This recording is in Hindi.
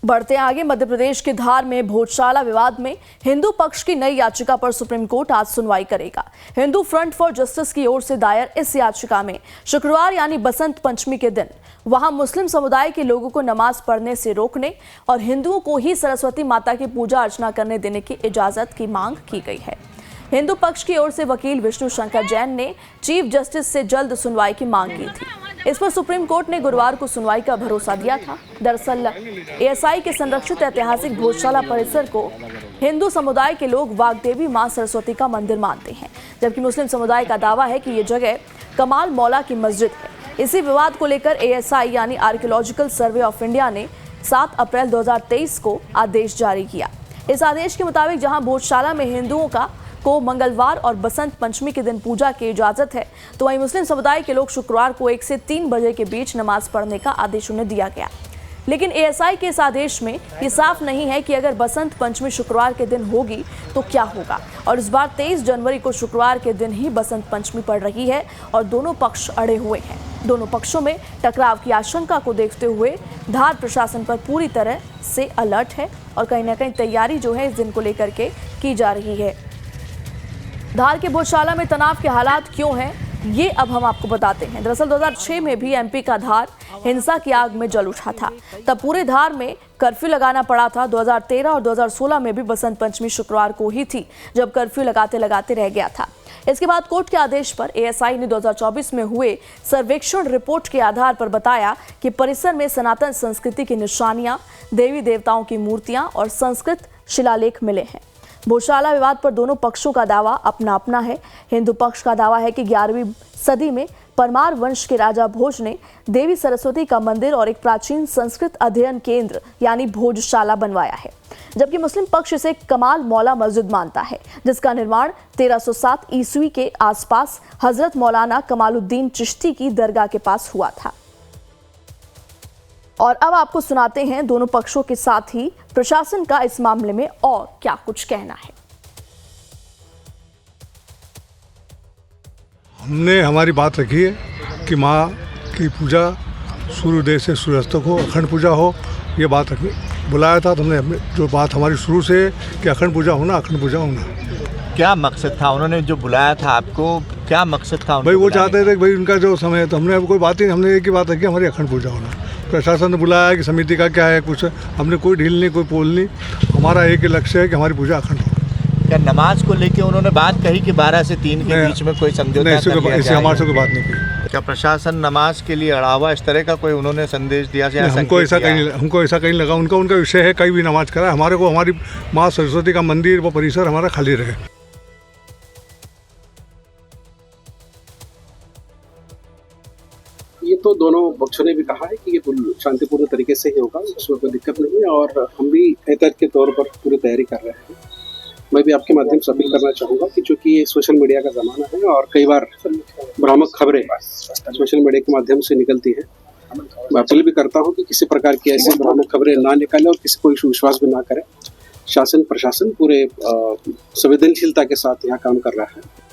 बढ़ते आगे, मध्य प्रदेश के धार में भोजशाला विवाद में हिंदू पक्ष की नई याचिका पर सुप्रीम कोर्ट आज सुनवाई करेगा। हिंदू फ्रंट फॉर जस्टिस की ओर से दायर इस याचिका में शुक्रवार यानी बसंत पंचमी के दिन वहां मुस्लिम समुदाय के लोगों को नमाज पढ़ने से रोकने और हिंदुओं को ही सरस्वती माता की पूजा अर्चना करने देने की इजाजत की मांग की गई है। हिंदू पक्ष की ओर से वकील विष्णु शंकर जैन ने चीफ जस्टिस से जल्द सुनवाई की मांग की थी। इस पर सुप्रीम कोर्ट ने गुरुवार को सुनवाई का भरोसा दिया था। दरअसल एएसआई के संरक्षित ऐतिहासिक भोजशाला परिसर को हिंदू समुदाय के लोग वाग्देवी मां सरस्वती का मंदिर मानते हैं, जबकि मुस्लिम समुदाय का दावा है कि ये जगह कमाल मौला की मस्जिद है। इसी विवाद को लेकर एएसआई यानी आर्कियोलॉजिकल सर्वे ऑफ इंडिया ने 7 अप्रैल 2023 को आदेश जारी किया। इस आदेश के मुताबिक जहां भोजशाला में हिंदुओं को मंगलवार और बसंत पंचमी के दिन पूजा की इजाजत है, तो वहीं मुस्लिम समुदाय के लोग शुक्रवार को 1 से 3 बजे के बीच नमाज पढ़ने का आदेश उन्हें दिया गया। लेकिन एएसआई के इस आदेश में ये साफ नहीं है कि अगर बसंत पंचमी शुक्रवार के दिन होगी तो क्या होगा। और इस बार 23 जनवरी को शुक्रवार के दिन ही बसंत पंचमी पड़ रही है और दोनों पक्ष अड़े हुए हैं। दोनों पक्षों में टकराव की आशंका को देखते हुए धार प्रशासन पर पूरी तरह से अलर्ट है और कहीं ना कहीं तैयारी जो है इस दिन को लेकर के की जा रही है। धार के भोजशाला में तनाव के हालात क्यों हैं, ये अब हम आपको बताते हैं। दरअसल 2006 में भी एमपी का धार हिंसा की आग में जल उठा था, तब पूरे धार में कर्फ्यू लगाना पड़ा था। 2013 और 2016 में भी बसंत पंचमी शुक्रवार को ही थी, जब कर्फ्यू लगाते लगाते रह गया था। इसके बाद कोर्ट के आदेश पर एएसआई ने 2024 में हुए सर्वेक्षण रिपोर्ट के आधार पर बताया कि परिसर में सनातन संस्कृति की निशानियां, देवी देवताओं की मूर्तियां और संस्कृत शिलालेख मिले हैं। भोजशाला विवाद पर दोनों पक्षों का दावा अपना अपना है। हिंदू पक्ष का दावा है कि 11वीं सदी में परमार वंश के राजा भोज ने देवी सरस्वती का मंदिर और एक प्राचीन संस्कृत अध्ययन केंद्र यानी भोजशाला बनवाया है, जबकि मुस्लिम पक्ष इसे कमाल मौला मस्जिद मानता है, जिसका निर्माण 1307 ईस्वी के आसपास हजरत मौलाना कमालुद्दीन चिश्ती की दरगाह के पास हुआ था। और अब आपको सुनाते हैं दोनों पक्षों के साथ ही प्रशासन का इस मामले में और क्या कुछ कहना है। हमने हमारी बात रखी है कि माँ की पूजा सूर्योदय से सूर्यास्त तक हो, अखंड पूजा हो, ये बात रखी। बुलाया था तो हमने जो बात हमारी शुरू से कि अखंड पूजा होना, अखंड पूजा होना। क्या मकसद था उन्होंने जो बुलाया था आपको, क्या मकसद था? भाई वो चाहते थे कि भाई उनका जो समय है, तो हमने कोई बात ही, हमने एक ही बात रखी, हमारी अखंड पूजा होना। प्रशासन ने बुलाया कि समिति का क्या है, कुछ हमने कोई ढील नहीं, कोई पोल नहीं। हमारा एक ही लक्ष्य है कि हमारी पूजा अखंड हो। क्या नमाज को लेके उन्होंने बात कही कि 12 से 3 के बीच में कोई समझौता? ऐसी हमारे से कोई बात नहीं की। क्या प्रशासन नमाज के लिए अड़ा हुआ, इस तरह का कोई उन्होंने संदेश दिया? हमको ऐसा कहीं लगा। उनका विषय है कहीं भी नमाज करा, हमारे को हमारी माँ सरस्वती का मंदिर, वो परिसर हमारा खाली रहे। ये तो दोनों पक्षों ने भी कहा है कि ये शांतिपूर्ण तरीके से ही होगा, उसमें कोई दिक्कत नहीं है और हम भी एहतियात के तौर पर पूरी तैयारी कर रहे हैं। मैं भी आपके माध्यम से अपील करना चाहूँगा कि चूँकि ये सोशल मीडिया का ज़माना है और कई बार भ्रामक खबरें सोशल मीडिया के माध्यम से निकलती हैं, मैं अपील भी करता हूँ कि किसी प्रकार की ऐसी भ्रामक खबरें ना निकालें और किसी को विश्वास भी ना करें। शासन प्रशासन पूरे संवेदनशीलता के साथ यहाँ काम कर रहा है।